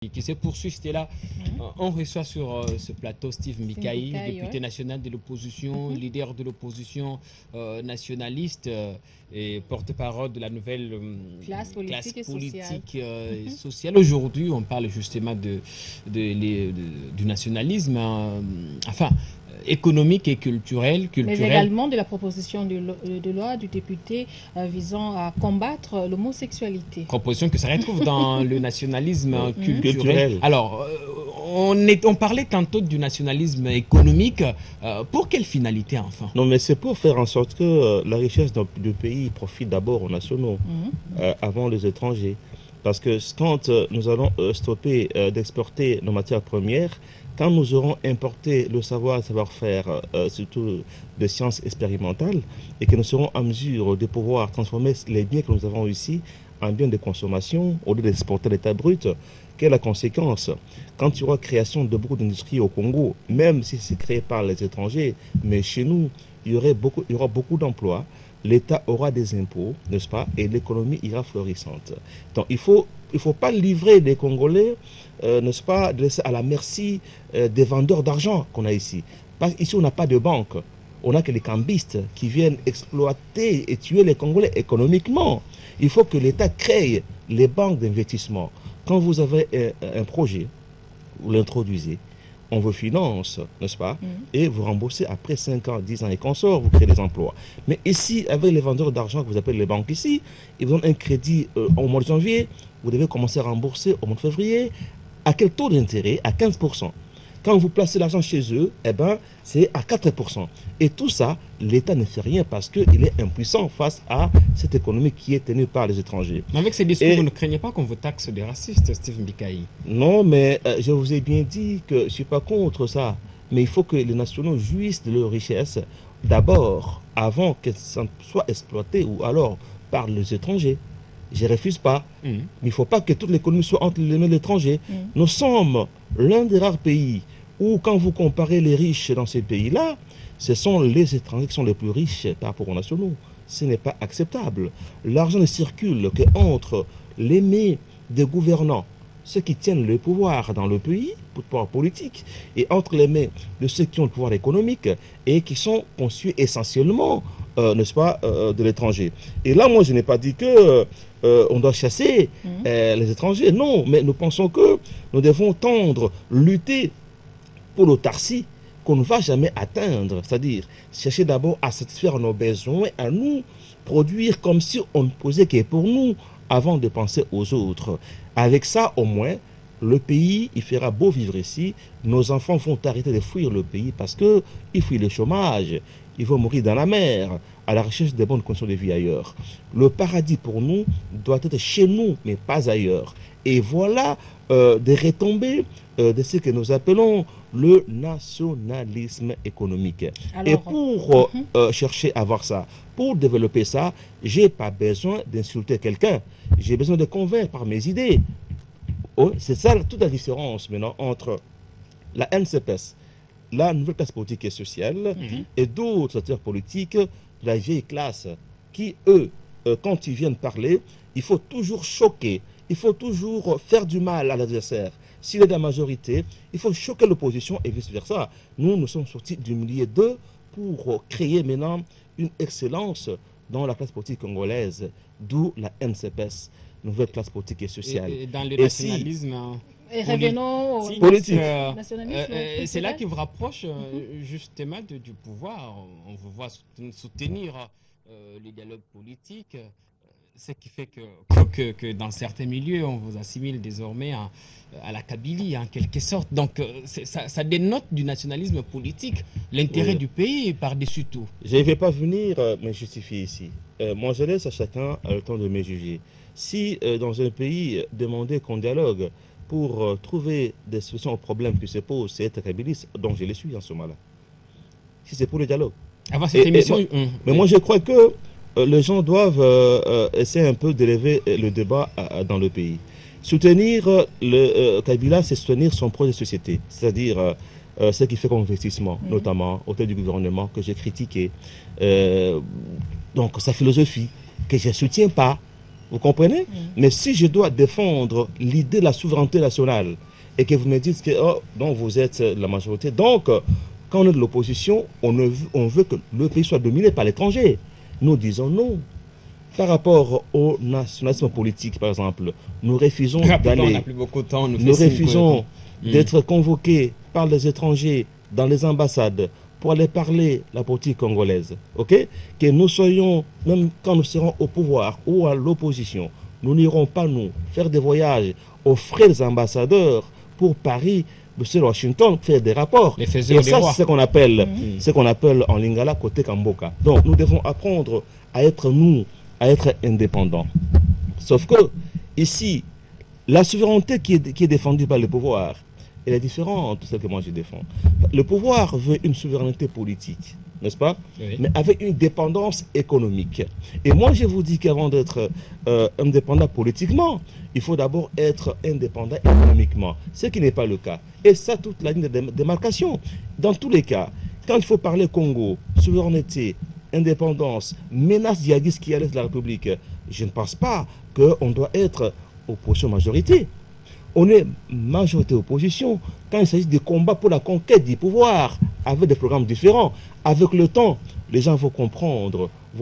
qui se poursuit. C'était là. On reçoit sur ce plateau Steve Mbikaï, député national de l'opposition, leader de l'opposition nationaliste et porte-parole de la nouvelle classe politique et sociale. Aujourd'hui, on parle justement du nationalisme, économique et culturel. Mais également de la proposition de loi du député visant à combattre l'homosexualité. Proposition que ça retrouve dans le nationalisme culturel. Alors, on parlait tantôt du nationalisme économique. Pour quelle finalité, enfin? Non, mais c'est pour faire en sorte que la richesse du pays profite d'abord aux nationaux, avant les étrangers. Parce que quand nous allons stopper d'exporter nos matières premières, quand nous aurons importé le savoir-faire, surtout de sciences expérimentales, et que nous serons en mesure de pouvoir transformer les biens que nous avons ici en biens de consommation, au lieu d'exporter l'état brut, quelle est la conséquence? Quand il y aura création de beaucoup d'industries au Congo, même si c'est créé par les étrangers, mais chez nous, il y aura beaucoup d'emplois, l'État aura des impôts, n'est-ce pas, et l'économie ira florissante. Donc il faut pas livrer les Congolais, n'est-ce pas, de laisser à la merci des vendeurs d'argent qu'on a ici. Parce qu'ici, on n'a pas de banque. On n'a que les cambistes qui viennent exploiter et tuer les Congolais économiquement. Il faut que l'État crée les banques d'investissement. Quand vous avez un projet, vous l'introduisez, on vous finance, n'est-ce pas, et vous remboursez après 5 ans, 10 ans et consorts, vous créez des emplois. Mais ici, avec les vendeurs d'argent que vous appelez les banques ici, ils vous donnent un crédit au mois de janvier, vous devez commencer à rembourser au mois de février. À quel taux d'intérêt? À 15%. Quand vous placez l'argent chez eux, eh ben, c'est à 4%. Et tout ça, l'État ne fait rien parce qu'il est impuissant face à cette économie qui est tenue par les étrangers. Mais avec ces discours, vous ne craignez pas qu'on vous taxe de raciste, Steve Mbikaï? Non, mais je vous ai bien dit que je ne suis pas contre ça. Mais il faut que les nationaux jouissent de leur richesse d'abord, avant qu'elles soient exploitées ou alors par les étrangers. Je ne refuse pas. Mais il ne faut pas que toute l'économie soit entre les mains de l'étranger. Nous sommes l'un des rares pays où, quand vous comparez les riches dans ces pays-là, ce sont les étrangers qui sont les plus riches par rapport aux nationaux. Ce n'est pas acceptable. L'argent ne circule qu'entre les mains des gouvernants, ceux qui tiennent le pouvoir dans le pays, le pouvoir politique, et entre les mains de ceux qui ont le pouvoir économique et qui sont conçus essentiellement, n'est-ce pas, de l'étranger. Et là, moi, je n'ai pas dit que on doit chasser les étrangers. Non, mais nous pensons que nous devons tendre, lutter pour l'autarcie qu'on ne va jamais atteindre. C'est-à-dire chercher d'abord à satisfaire nos besoins, à nous produire comme si on ne posait que pour nous avant de penser aux autres. Avec ça, au moins, le pays, il fera beau vivre ici. Nos enfants vont arrêter de fuir le pays parce qu'ils fuient le chômage. Ils vont mourir dans la mer, à la recherche de bonnes conditions de vie ailleurs. Le paradis pour nous doit être chez nous, mais pas ailleurs. Et voilà des retombées de ce que nous appelons le nationalisme économique. Alors, et pour chercher à voir ça, pour développer ça, je n'ai pas besoin d'insulter quelqu'un. J'ai besoin de convaincre par mes idées. Oh, c'est ça toute la différence maintenant entre la NCPS, la nouvelle classe politique et sociale, et d'autres acteurs politiques de la vieille classe qui, eux, quand ils viennent parler, il faut toujours choquer, il faut toujours faire du mal à l'adversaire. S'il est de la majorité, il faut choquer l'opposition et vice-versa. Nous sommes sortis du milieu d'eux pour créer maintenant une excellence dans la classe politique congolaise, d'où la NCPS, nouvelle classe politique et sociale. Et dans le nationalisme... Et revenons au politique. C'est là qui vous rapproche justement du pouvoir. On vous voit soutenir le dialogue politique, ce qui fait que dans certains milieux, on vous assimile désormais à la Kabylie, en quelque sorte. Donc ça dénote du nationalisme politique, l'intérêt du pays par-dessus tout. Je ne vais pas venir me justifier ici. Moi, je laisse à chacun le temps de me juger. Si dans un pays, demander qu'on dialogue pour trouver des solutions aux problèmes qui se posent, c'est être kabiliste, donc je le suis en ce moment-là. Si c'est pour le dialogue. Avant cette émission... mais moi, je crois que les gens doivent essayer un peu d'élever le débat dans le pays. Soutenir le Kabila, c'est soutenir son projet de société, c'est-à-dire ce qui fait comme investissement, notamment au sein du gouvernement que j'ai critiqué. Donc sa philosophie, que je ne soutiens pas, Vous comprenez? Mais si je dois défendre l'idée de la souveraineté nationale et que vous me dites que oh, donc vous êtes la majorité, donc quand on est de l'opposition, on veut que le pays soit dominé par l'étranger. Nous disons non. Par rapport au nationalisme politique, par exemple, nous refusons d'aller, nous refusons d'être convoqués par les étrangers dans les ambassades pour aller parler la politique congolaise, ok? Que nous soyons, même quand nous serons au pouvoir ou à l'opposition, nous n'irons pas nous faire des voyages aux frais des ambassadeurs pour Paris, M. Washington, faire des rapports. Et ça, c'est ce qu'on appelle en lingala côté Kamboka. Donc, nous devons apprendre à être nous, à être indépendants. Sauf que, ici, la souveraineté qui est défendue par le pouvoir, elle est différente de celle que moi je défends. Le pouvoir veut une souveraineté politique, n'est-ce pas? Oui. Mais avec une dépendance économique. Et moi je vous dis qu'avant d'être indépendant politiquement, il faut d'abord être indépendant économiquement, ce qui n'est pas le cas. Et ça, toute la ligne de démarcation. Dans tous les cas, quand il faut parler Congo, souveraineté, indépendance, menace djihadiste qui allait de la République, je ne pense pas qu'on doit être opposition majorité. On est majorité-opposition quand il s'agit de combats pour la conquête du pouvoir, avec des programmes différents. Avec le temps, les gens vont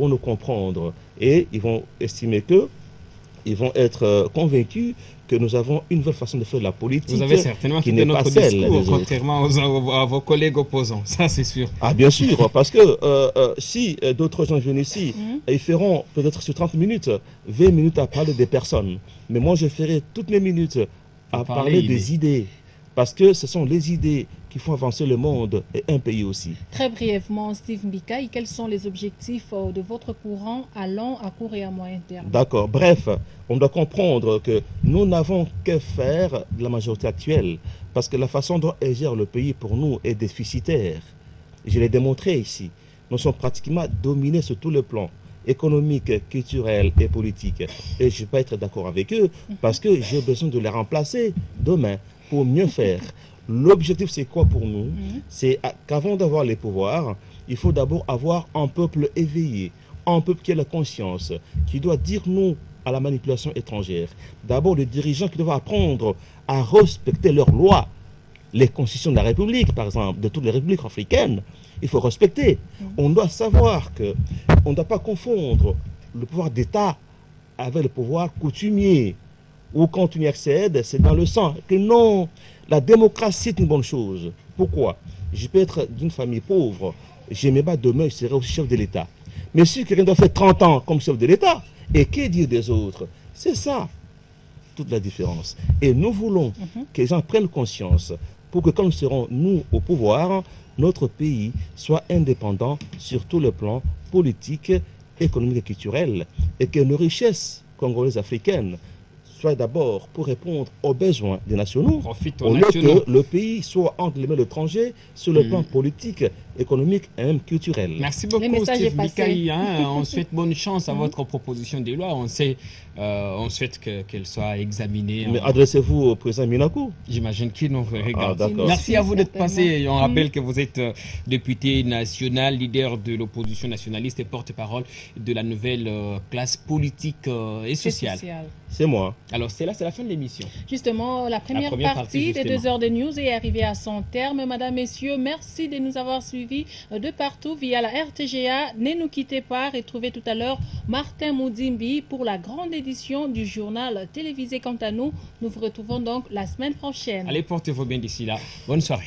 nous comprendre, et ils vont estimer que, ils vont être convaincus que nous avons une nouvelle façon de faire de la politique. Vous avez certainement qui n'est pas celle discours, contrairement à vos collègues opposants, ça c'est sûr. Ah bien sûr, parce que si d'autres gens viennent ici, ils feront peut-être sur 30 minutes, 20 minutes à parler des personnes. Mais moi je ferai toutes mes minutes à parler des idées, parce que ce sont les idées qui font avancer le monde et un pays aussi. Très brièvement, Steve Mbikaï, quels sont les objectifs de votre courant à long, à court et à moyen terme? D'accord, bref, on doit comprendre que nous n'avons que faire de la majorité actuelle, parce que la façon dont elle gère le pays pour nous est déficitaire. Je l'ai démontré ici. Nous sommes pratiquement dominés sur tous les plans, économique, culturel et politique. Et je ne vais pas être d'accord avec eux parce que j'ai besoin de les remplacer demain pour mieux faire. L'objectif, c'est quoi pour nous? C'est qu'avant d'avoir les pouvoirs, il faut d'abord avoir un peuple éveillé, un peuple qui a la conscience, qui doit dire non à la manipulation étrangère. D'abord, les dirigeants qui doivent apprendre à respecter leurs lois. Les constitutions de la République, par exemple, de toutes les républiques africaines, il faut respecter. On doit savoir qu'on ne doit pas confondre le pouvoir d'État avec le pouvoir coutumier, où quand tu y accèdes, c'est dans le sang. Que non, la démocratie est une bonne chose. Pourquoi? Je peux être d'une famille pauvre, je me bats demain, je serai aussi chef de l'État. Mais si quelqu'un doit faire 30 ans comme chef de l'État, et que dire des autres? C'est ça, toute la différence. Et nous voulons que les gens prennent conscience pour que quand nous serons, nous, au pouvoir, notre pays soit indépendant sur tout le plan politique, économique et culturel, et que nos richesses congolaises africaines soient d'abord pour répondre aux besoins des nationaux, au lieu que le pays soit entre les mains de l'étranger sur le plan politique, économique et même culturel. Merci beaucoup, Steve Mbikaï. On souhaite bonne chance à votre proposition de loi. On souhaite qu'elle soit examinée. Mais adressez-vous au président Minakou. J'imagine qu'il nous regarde. Merci à vous d'être passé. On rappelle que vous êtes député national, leader de l'opposition nationaliste et porte-parole de la nouvelle classe politique et sociale. C'est moi. Alors, c'est la fin de l'émission. Justement, la première partie des 2 heures de news est arrivée à son terme. Mesdames, Messieurs, merci de nous avoir suivis de partout via la RTGA. Ne nous quittez pas. Retrouvez tout à l'heure Martin Moudimbi pour la grande édition du journal télévisé. Quant à nous, nous vous retrouvons donc la semaine prochaine. Allez, portez-vous bien d'ici là. Bonne soirée.